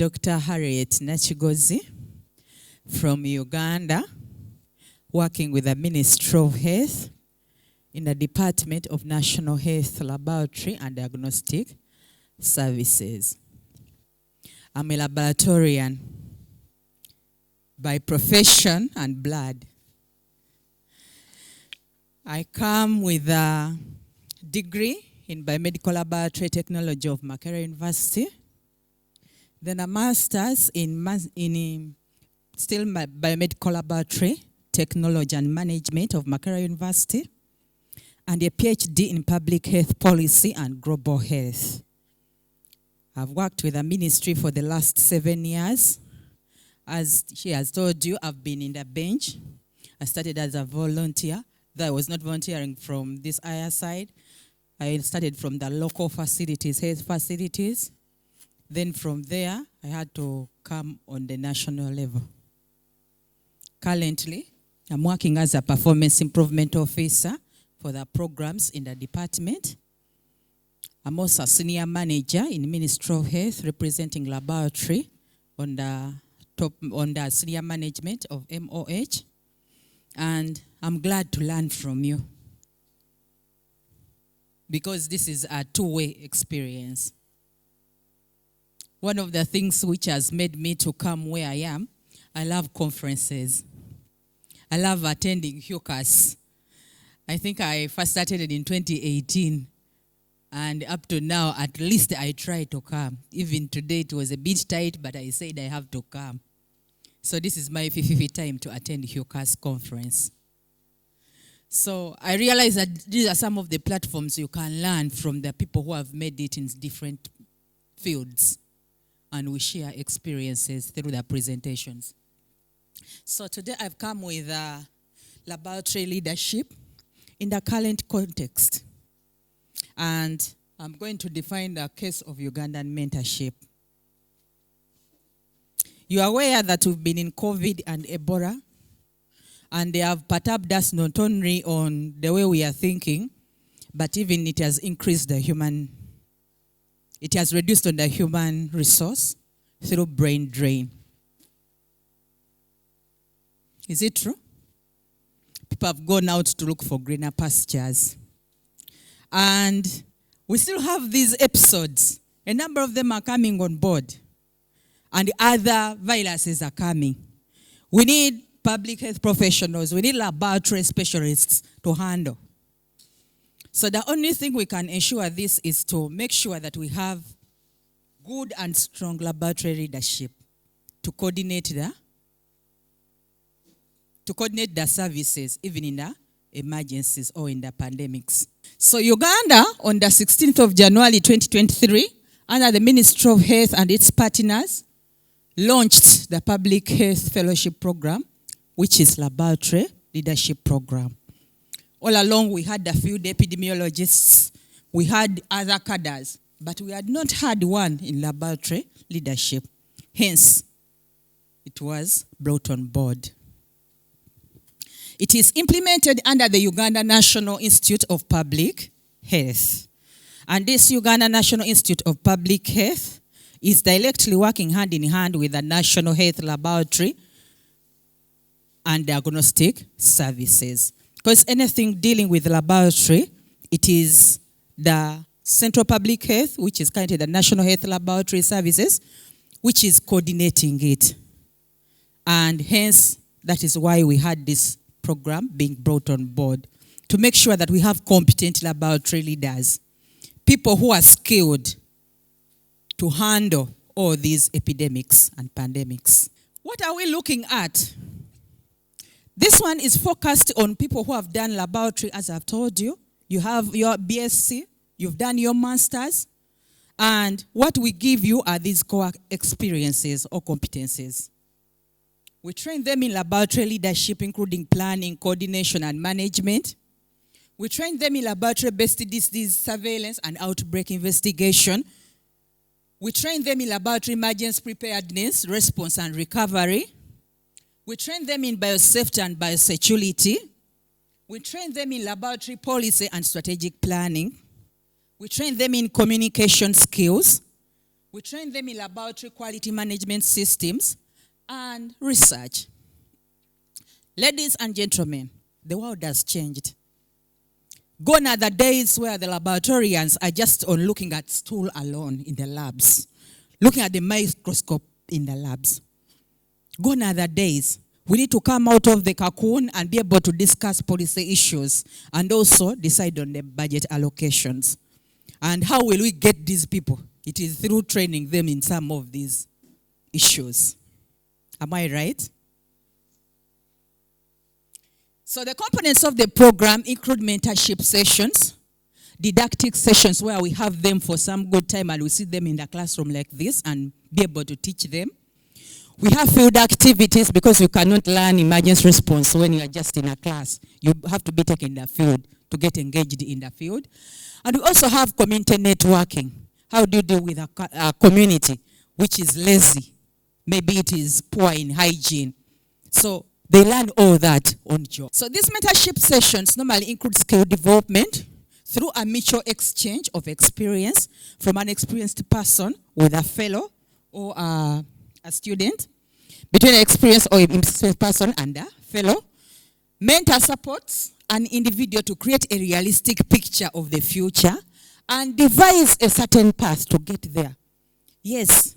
Dr. Harriet Nakigozi from Uganda, working with the Ministry of Health in the Department of National Health Laboratory and Diagnostic Services. I'm a laboratorian by profession and blood. I come with a degree in biomedical laboratory technology of Makerere University, then a master's in biomedical laboratory technology and management of Makerere University, and a PhD in public health policy and global health. I've worked with the ministry for the last 7 years. As she has told you, I've been in the bench. I started as a volunteer, though I was not volunteering from this higher side. I started from the local facilities, health facilities. Then from there, I had to come on the national level. Currently, I'm working as a performance improvement officer for the programs in the department. I'm also a senior manager in Ministry of Health, representing laboratory on the senior management of MOH. And I'm glad to learn from you, because this is a two-way experience. One of the things which has made me to come where I am, I love conferences. I love attending HuQAS. I think I first started it in 2018. And up to now, at least I try to come. Even today, it was a bit tight, but I said I have to come. So this is my 50th time to attend HuQAS conference. So I realize that these are some of the platforms you can learn from the people who have made it in different fields. And we share experiences through the presentations. So today I've come with laboratory leadership in the current context. And I'm going to define the case of Ugandan mentorship. You are aware that we've been in COVID and Ebola, and they have perturbed us not only on the way we are thinking, but even it has increased it has reduced on the human resource through brain drain. Is it true? People have gone out to look for greener pastures. And we still have these episodes. A number of them are coming on board. And other viruses are coming. We need public health professionals. We need laboratory specialists to handle. So the only thing we can ensure this is to make sure that we have good and strong laboratory leadership to coordinate the services, even in the emergencies or in the pandemics. So Uganda, on the 16th of January 2023, under the Ministry of Health and its partners, launched the Public Health Fellowship Program, which is Laboratory Leadership Program. All along, we had a few epidemiologists, we had other cadres, but we had not had one in laboratory leadership. Hence, it was brought on board. It is implemented under the Uganda National Institute of Public Health. And this Uganda National Institute of Public Health is directly working hand in hand with the National Health Laboratory and Diagnostic Services. Because anything dealing with laboratory, it is the Central Public Health, which is currently the National Health Laboratory Services, which is coordinating it. And hence, that is why we had this program being brought on board, to make sure that we have competent laboratory leaders, people who are skilled to handle all these epidemics and pandemics. What are we looking at? This one is focused on people who have done laboratory, as I've told you. You have your BSc, you've done your master's, and what we give you are these core experiences or competencies. We train them in laboratory leadership, including planning, coordination, and management. We train them in laboratory-based disease surveillance and outbreak investigation. We train them in laboratory emergency preparedness, response, and recovery. We train them in biosafety and biosecurity. We train them in laboratory policy and strategic planning. We train them in communication skills. We train them in laboratory quality management systems and research. Ladies and gentlemen, the world has changed. Gone are the days where the laboratorians are just on looking at stool alone in the labs, looking at the microscope in the labs. Gone are the days. We need to come out of the cocoon and be able to discuss policy issues and also decide on the budget allocations. And how will we get these people? It is through training them in some of these issues. Am I right? So the components of the program include mentorship sessions, didactic sessions where we have them for some good time and we sit them in the classroom like this and be able to teach them. We have field activities because you cannot learn emergency response when you are just in a class. You have to be taken in the field to get engaged in the field. And we also have community networking. How do you deal with a community which is lazy? Maybe it is poor in hygiene. So they learn all that on job. So these mentorship sessions normally include skill development through a mutual exchange of experience from an experienced person with a fellow or a student, between an experienced or experienced person and a fellow. Mentor supports an individual to create a realistic picture of the future and devise a certain path to get there. Yes,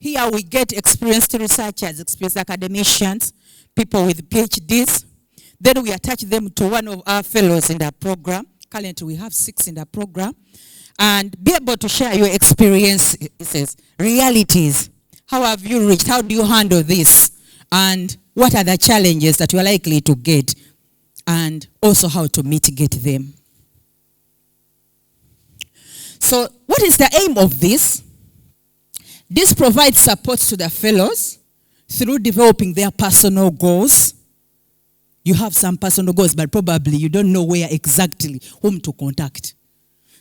here we get experienced researchers, experienced academicians, people with PhDs. Then we attach them to one of our fellows in the program. Currently, we have 6 in the program. And be able to share your experiences, realities. How have you reached? How do you handle this? And what are the challenges that you are likely to get? And also how to mitigate them. So what is the aim of this? This provides support to the fellows through developing their personal goals. You have some personal goals, but probably you don't know where exactly, whom to contact.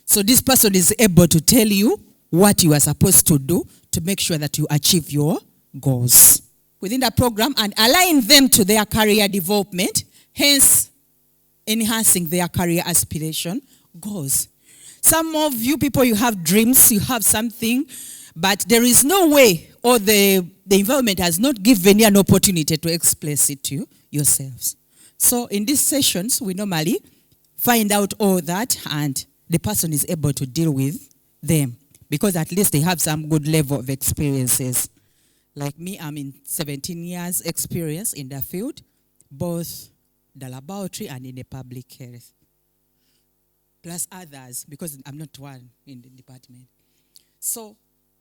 So this person is able to tell you what you are supposed to do to make sure that you achieve your goals within the program and align them to their career development, hence enhancing their career aspiration goals. Some of you people, you have dreams, you have something, but there is no way, or the environment has not given you an opportunity to express it to yourselves. So in these sessions, we normally find out all that and the person is able to deal with them because at least they have some good level of experiences. Like me, I'm in 17 years experience in the field, both the laboratory and in the public health. Plus others, because I'm not one in the department. So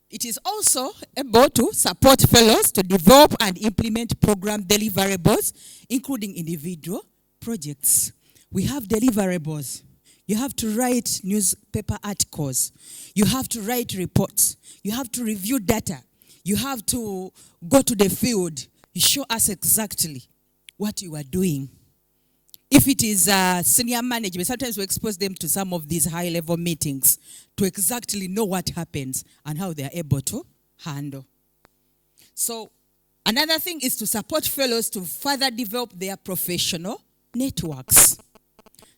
it is also able to support fellows to develop and implement program deliverables, including individual projects. We have deliverables. You have to write newspaper articles. You have to write reports. You have to review data. You have to go to the field. You show us exactly what you are doing. If it is senior management, sometimes we expose them to some of these high-level meetings to exactly know what happens and how they are able to handle. So another thing is to support fellows to further develop their professional networks.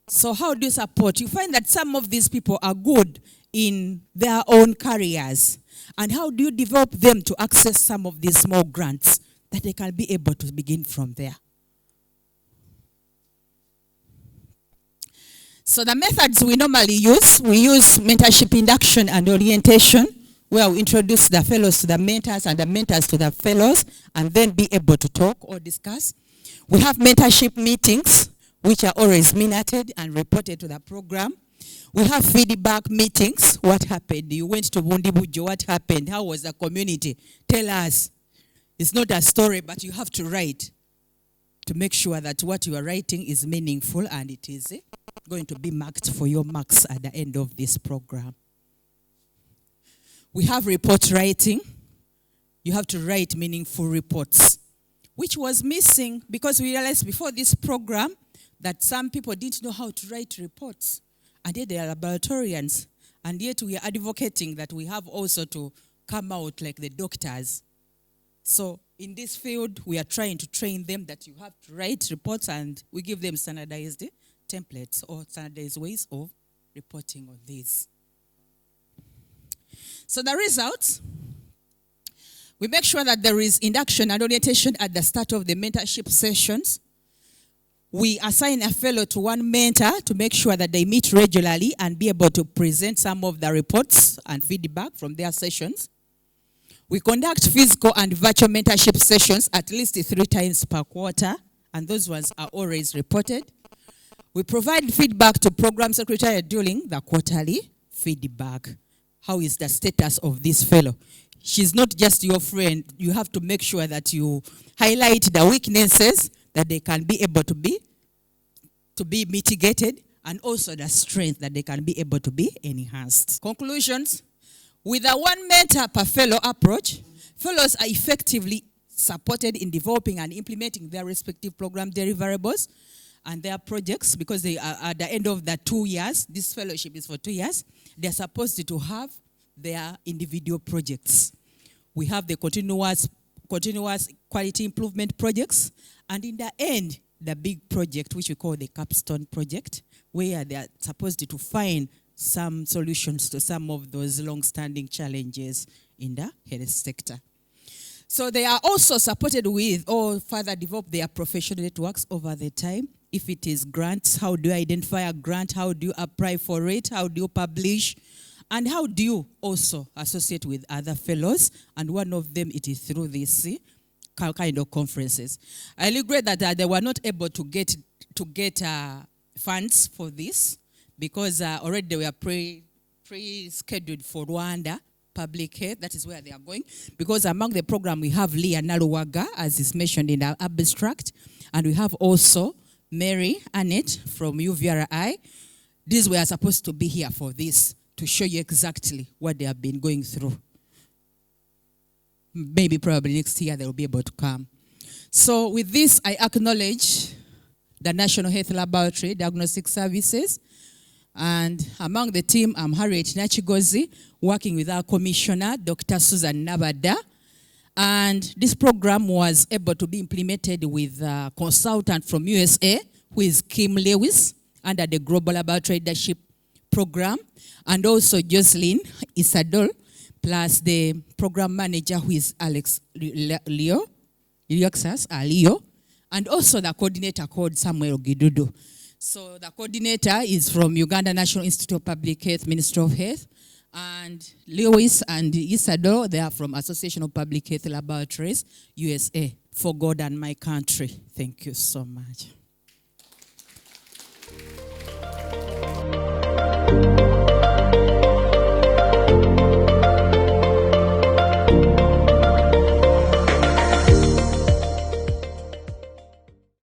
So how do you support? You find that some of these people are good in their own careers. And how do you develop them to access some of these small grants that they can be able to begin from there? So the methods we normally use, we use mentorship induction and orientation, where we introduce the fellows to the mentors and the mentors to the fellows, and then be able to talk or discuss. We have mentorship meetings, which are always minuted and reported to the program. We have feedback meetings. What happened? You went to Bundibujo. What happened? How was the community? Tell us. It's not a story, but you have to write to make sure that what you are writing is meaningful and it is going to be marked for your marks at the end of this program. We have report writing. You have to write meaningful reports, which was missing because we realized before this program that some people didn't know how to write reports. And yet they are laboratorians. And yet we are advocating that we have also to come out like the doctors. So in this field, we are trying to train them that you have to write reports and we give them standardized templates or standardized ways of reporting on this. So the results, We make sure that there is induction and orientation at the start of the mentorship sessions. We assign a fellow to one mentor to make sure that they meet regularly and be able to present some of the reports and feedback from their sessions. We conduct physical and virtual mentorship sessions at least 3 times per quarter, and those ones are always reported. We provide feedback to program secretary during the quarterly feedback. How is the status of this fellow? She's not just your friend. You have to make sure that you highlight the weaknesses that they can be able to be mitigated, and also the strength that they can be able to be enhanced. Conclusions. With a one mentor per fellow approach, fellows are effectively supported in developing and implementing their respective program deliverables and their projects, because they are at the end of the 2 years. This fellowship is for 2 years. They're supposed to have their individual projects. We have the continuous quality improvement projects, and in the end, the big project, which we call the capstone project, where they are supposed to find some solutions to some of those long-standing challenges in the health sector. So they are also supported with or further develop their professional networks over the time. If it is grants, how do you identify a grant? How do you apply for it? How do you publish? And how do you also associate with other fellows? And one of them, it is through this kind of conferences. I regret that they were not able to get funds for this, because already they were pre-scheduled for Rwanda public health. That is where they are going. Because among the program, we have Leah Naluwaga, as is mentioned in the abstract. And we have also Mary Annette from UVRI. These were supposed to be here for this, to show you exactly what they have been going through. Maybe probably next year they will be able to come. So with this, I acknowledge the National Health Laboratory Diagnostic Services. And among the team, I'm Harriet Nakigozi, working with our commissioner, Dr. Susan Nabada. And this program was able to be implemented with a consultant from USA, who is Kim Lewis, under the Global Laboratory Leadership Program, and also Jocelyn Isadol, plus the program manager, who is Alex Leo, and also the coordinator called Samuel Gidudu. So the coordinator is from Uganda National Institute of Public Health, Ministry of Health, and Lewis and Isadol, they are from Association of Public Health Laboratories, USA, for God and my country. Thank you so much.